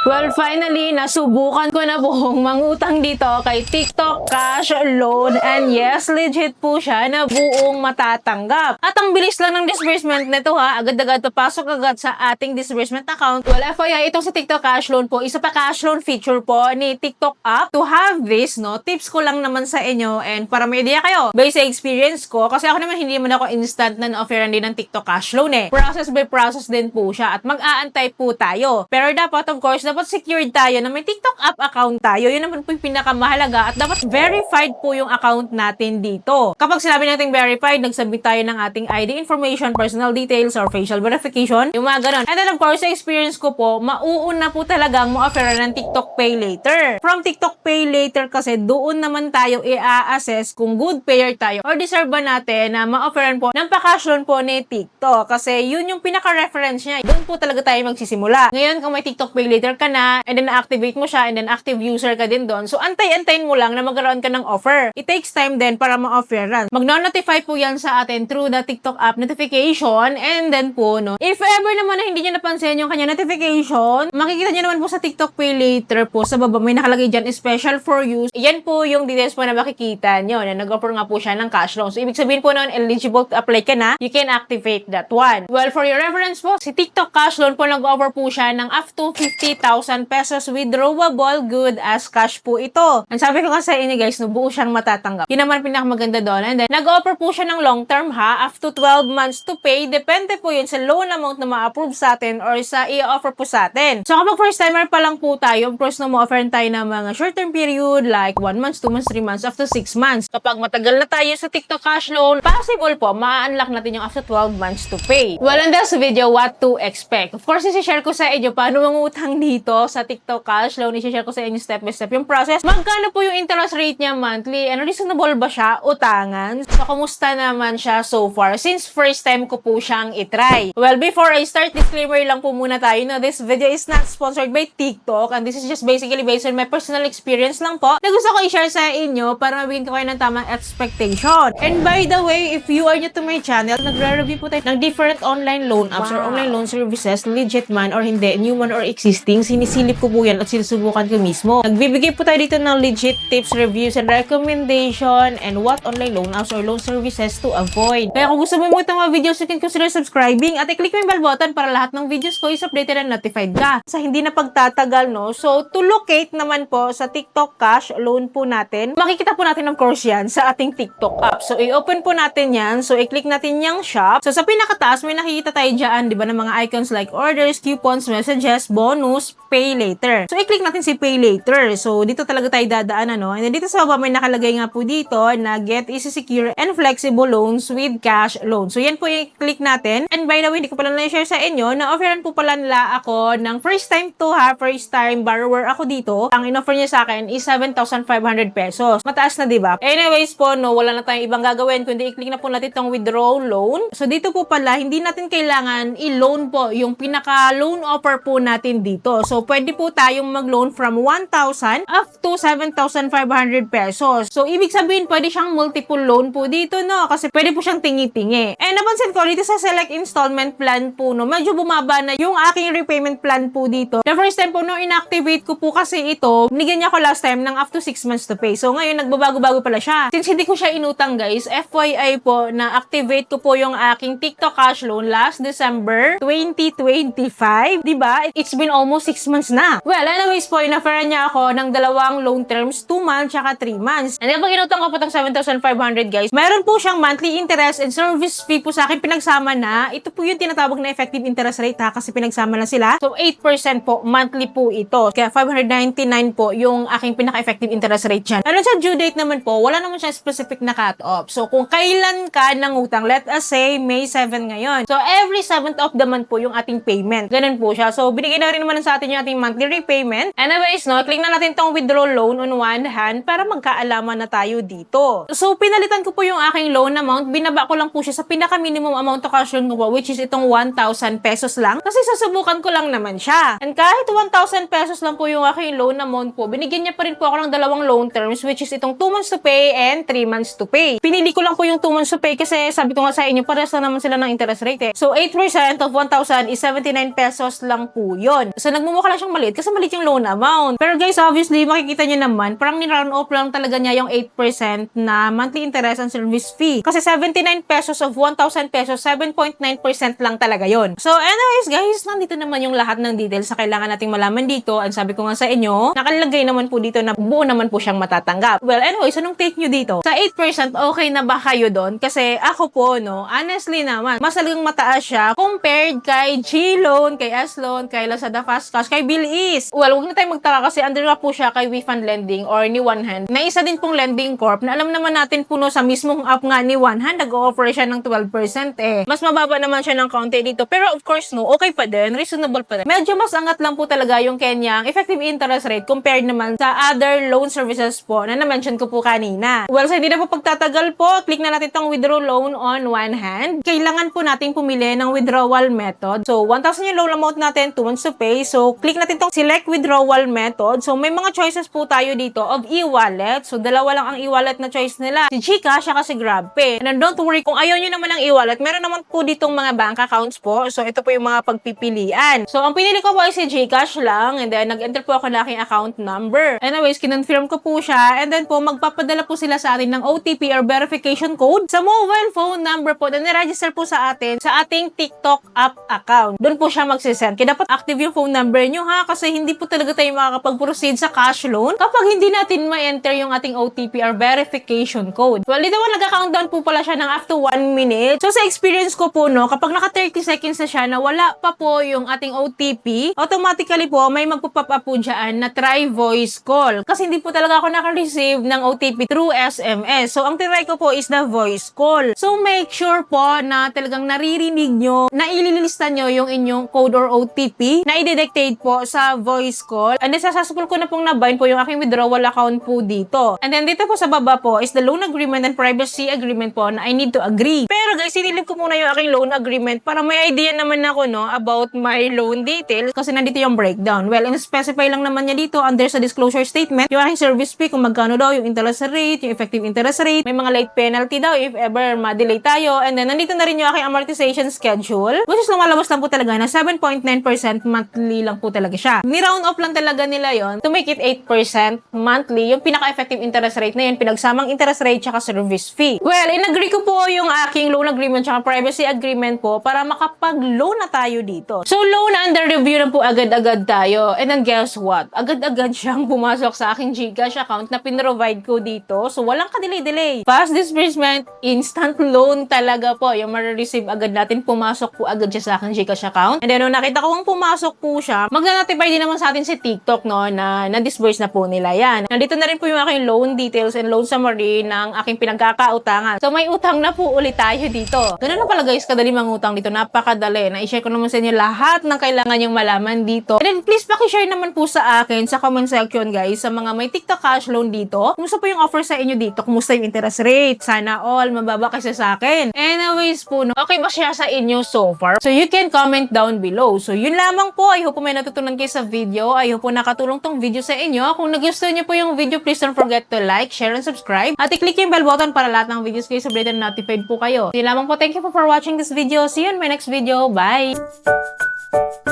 Well, finally, nasubukan ko na pong mangutang dito kay TikTok Cash Loan. And yes, legit po siya na buong matatanggap. At ang bilis lang ng disbursement nito ha. Agad-agad papasok agad sa ating disbursement account. Well, FYI, itong sa TikTok Cash Loan po, isa pa cash loan feature po ni TikTok app. To have this, no, tips ko lang naman sa inyo and para may idea kayo. Based sa experience ko, kasi ako naman hindi naman ako instant na na-offeran din ng TikTok Cash Loan eh. Process by process din po siya at mag-aantay po tayo. Pero dapat, of course, dapat secured tayo na may TikTok app account tayo. Yun naman po yung pinakamahalaga at dapat verified po yung account natin dito. Kapag sinabi natin verified, nagsubmit tayo ng ating ID information, personal details, or facial verification, yung mga ganun. And then, of course, sa experience ko po, mauuna po talagang ma-offeran ng TikTok Pay Later. From TikTok Pay Later kasi, doon naman tayo i-assess kung good payer tayo or deserve ba natin na ma-offeran po ng pa-cash loan po ni TikTok. Kasi yun yung pinaka-reference niya. Doon po talaga tayo magsisimula. Ngayon, kung may TikTok Pay Later ka na, and then na-activate mo siya, and then active user ka din doon, so antay-antayin mo lang na magkaroon ka ng offer. It takes time din para ma-offeran. Mag-notify po yan sa atin through the TikTok app notification, and then po, no, if ever naman na hindi nyo napansin yung kanya notification, makikita nyo naman po sa TikTok Pay Later po, sa baba may nakalagay dyan, special for you. Yan po yung details po na makikita nyo, na nag-offer nga po siya ng cash loan. So, ibig sabihin po noon, eligible to apply ka na, you can activate that one. Well, for your reference po, si TikTok Cash Loan po nag-offer po siya ng up to 50,000 pesos withdrawable good as cash po ito. Ang sabi ko kasi sa inyo guys, no, buo siyang matatanggap. Yun naman pinakamaganda doon. And then, nag-offer po siya ng long term ha, up to 12 months to pay. Depende po yun sa loan amount na ma-approve sa atin or sa i-offer po sa atin. So, kapag first timer pa lang po tayo, of course, no, ma-offer tayo ng mga short-term period like 1 month, 2 months, 3 months, up to 6 months. Kapag matagal na tayo sa TikTok Cash Loan, possible po, ma-unlock natin yung after 12 months to pay. Well, in this video, what to expect? Of course, isi-share ko sa inyo paano mangutang dito sa TikTok Cash Loan. Isi-share ko sa inyo step by step yung process. Magkano po yung interest rate niya monthly? And reasonable ba siya? Utangan? So, kumusta naman siya so far? Since first time ko po siyang itry. Well, before I start, disclaimer lang po muna tayo na this video is not sponsored by TikTok and this is just basically based on my personal experience lang po na gusto ko i-share sa inyo para mabigyan ko kayo ng tamang expectation. And by the way, if you are new to my channel, nagre-review po tayo ng different online loan apps or online loan services, legit man or hindi, new man or existing, sinisilip ko po yan at sinusubukan ko mismo. Nagbibigay po tayo dito ng legit tips, reviews, and recommendation and what online loan apps or loan services to avoid. Kaya kung gusto mo mo itong mga videos, you can consider subscribing at i-click mo yung bell button para lahat ng videos ko is updated and notified ka. Sa hindi na pagtatagal, no? So, to locate naman po sa TikTok Cash Loan po natin, makikita po natin of course yan sa ating TikTok app. So, i-open po natin yan. So, i-click natin yung shop. So, sa pinakataas, may nakikita tayo dyan, di ba, ng mga icons like orders, coupons, messages, bonus, pay later. So, i-click natin si pay later. So, dito talaga tayo dadaan, ano? And then, dito sa baba, may nakalagay nga po dito na get easy, secure, and flexible loans with cash loan. So, yan po yung click natin. And by the way, hindi ko pala na-share sa inyo, na-offeran po pala nila ako ng first time borrower ako dito. Ang in-offer niya sa akin is 7,500 pesos. Mataas na, di ba? Anyways po, no, wala na tayong ibang gagawin kundi i-click na po natin itong withdraw loan. So, dito po pala, hindi natin kailangan i-loan po yung pinaka-loan offer po natin dito. So, pwede po tayong mag-loan from 1,000 up to 7,500 pesos. So, ibig sabihin, pwede siyang multiple loan po dito, no? Kasi pwede po siyang tingi-tingi. And napansin ko, dito sa select installment plan po, no, medyo bumaba na yung aking repayment plan po dito. The first time po, no, inactivate ko po kasi ito, binigyan niya ko last time ng up to 6 months to pay. So, ngayon, nagbabago-bago pala siya. Since hindi ko siya inutang, guys, FYI po, na-activate ko po yung aking TikTok Cash Loan last December 2025. Diba? It's been almost 6 months na. Well, anyways po, in-offeran niya ako ng dalawang loan terms, 2 months tsaka 3 months. And then, pag inutang ko po itong 7,500, guys, mayroon po siyang monthly interest and service fee po sa akin pinagsama na. Ito po yung tinatawag na effective interest rate ha, kasi pinagsama na sila. So, 8% po, monthly po ito. Kaya 599 po yung aking pinaka-effective interest rate dyan. Ano sa due date naman po, wala naman siya specific na cut-off. So, kung kailan ka nangutang, let us say, May 7 ngayon. So, every 7th of the month po yung ating payment. Ganun po siya. So, binigay na rin naman sa atin yung ating monthly repayment. Anyways, no, click na natin tong withdraw loan on one hand para magkaalaman na tayo dito. So, pinalitan ko po yung aking loan amount. Binaba ko lang po siya sa pinaka-minimum amount to cash loan ko po, which is itong 1,000 pesos lang. Kasi sasubukan ko lang naman siya. And kahit 1,000 pesos lang po yung aking loan amount po, binigyan niya pa rin po ako ng dalawang loan terms, which is itong 2 months to pay and 3 months to pay. Pinili ko lang po yung 2 months to pay kasi sabi ko nga sa inyo, parehas lang naman sila ng interest rate eh. So, 8% of 1,000 is 79 pesos lang po yun. So, nagmumukha akala siyang maliit kasi maliit yung loan amount. Pero guys, obviously, makikita nyo naman, parang ni-round off lang talaga niya yung 8% na monthly interest and service fee. Kasi 79 pesos of 1,000 pesos, 7.9% lang talaga yon. So anyways guys, nandito naman yung lahat ng details na kailangan nating malaman dito. And sabi ko nga sa inyo, nakalagay naman po dito na buo naman po siyang matatanggap. Well, anyways, anong take nyo dito? Sa 8%, okay na ba kayo doon? Kasi ako po, no, honestly naman, mas talagang mataas siya compared kay G-Loan, kay S-Loan, kay Lazada Fast Cash, kay Bilis. Well, huwag na tayong magtaka kasi under nga po siya kay WeFund Lending or ni One Hand. Na isa din pong lending corp na alam naman natin po no, sa mismong app nga ni One Hand, nag-offer siya ng 12% eh. Mas mababa naman siya ng konti dito. Pero of course, no, okay pa din, reasonable pa din. Medyo mas angat lang po talaga yung kanyang effective interest rate compared naman sa other loan services po na na-mention ko po kanina. Well, sa hindi na po pagtatagal po, click na natin itong withdraw loan on One Hand. Kailangan po natin pumili ng withdrawal method. So, 1,000 yung loan amount natin, 2 months to pay. So, click natin itong select withdrawal method. So, may mga choices po tayo dito of e-wallet. So, dalawa lang ang e-wallet na choice nila. Si GCash, siya kasi GrabPay. And don't worry, kung ayaw nyo naman ng e-wallet, meron naman po ditong mga bank accounts po. So, ito po yung mga pagpipilian. So, ang pinili ko po ay si GCash lang. And then, nag-enter po ako ng aking account number. Anyways, kinonfirm ko po siya. And then po, magpapadala po sila sa atin ng OTP or verification code sa mobile phone number po na niregister po sa atin sa ating TikTok app account. Doon po siya magsisend. Kaya dapat active yung phone number nyo ha, kasi hindi po talaga tayo makakapag-proceed sa cash loan kapag hindi natin ma-enter yung ating OTP or verification code. Well, dito nag-countdown po pala siya ng up to 1 minute. So, sa experience ko po, no, kapag naka 30 seconds na siya na wala pa po yung ating OTP, automatically po, may magpo-pop up po dyan na try voice call. Kasi hindi po talaga ako naka-receive ng OTP through SMS. So, ang tinry ko po is the voice call. So, make sure po na talagang naririnig nyo, na ililista nyo yung inyong code or OTP na i-dictate po sa voice call. And then, successful ko na pong nabind po yung aking withdrawal account po dito. And then, dito po sa baba po is the loan agreement and privacy agreement po na I need to agree. Pero guys, sinilip ko muna yung aking loan agreement para may idea naman ako, no, about my loan details kasi nandito yung breakdown. Well, in-specify lang naman niya dito under sa disclosure statement yung aking service fee, kung magkano daw yung interest rate, yung effective interest rate, may mga late penalty daw if ever ma-delay tayo. And then, nandito na rin yung aking amortization schedule, which is lumalabas lang po talaga na 7.9% monthly lang po talaga siya. Ni-round off lang talaga nila yon to make it 8% monthly, yung pinaka-effective interest rate na yun, pinagsamang interest rate tsaka service fee. Well, in-agree ko po yung aking loan agreement tsaka privacy agreement po para makapag-loan na tayo dito. So, loan under review na po agad-agad tayo. And then, guess what? Agad-agad siyang pumasok sa aking GCash account na pinrovide ko dito. So, walang ka-delay-delay. Fast disbursement, instant loan talaga po. Yung ma-receive agad natin, pumasok po agad siya sa aking GCash account. And then, nung nakita ko kung pumasok po siya, magna-notify din naman sa atin si TikTok, no, na na-disburse na po nila yan. Nandito na rin po yung aking loan details and loan summary ng aking pinagkakautangan. So, may utang na po ulit tayo dito. Ganun na pala guys, kadali mangutang dito. Napakadali. Na-share ko naman sa inyo lahat ng kailangan yung malaman dito. And then, please paki-share naman po sa akin sa comment section guys, sa mga may TikTok cash loan dito. Kumusta po yung offer sa inyo dito? Kumusta yung interest rate? Sana all mababa kasi sa akin. Anyways po, no, okay ba siya sa inyo so far? So, you can comment down below. So, yun lamang po. I hope po may natutunan kayo sa video. I hope po nakatulong tong video sa inyo. Kung nagustuhan niyo po yung video, please don't forget to like, share, and subscribe. At i-click yung bell button para lahat ng videos kayo updated and notified po kayo. Yun lamang po. Thank you po for watching this video. See you in my next video. Bye!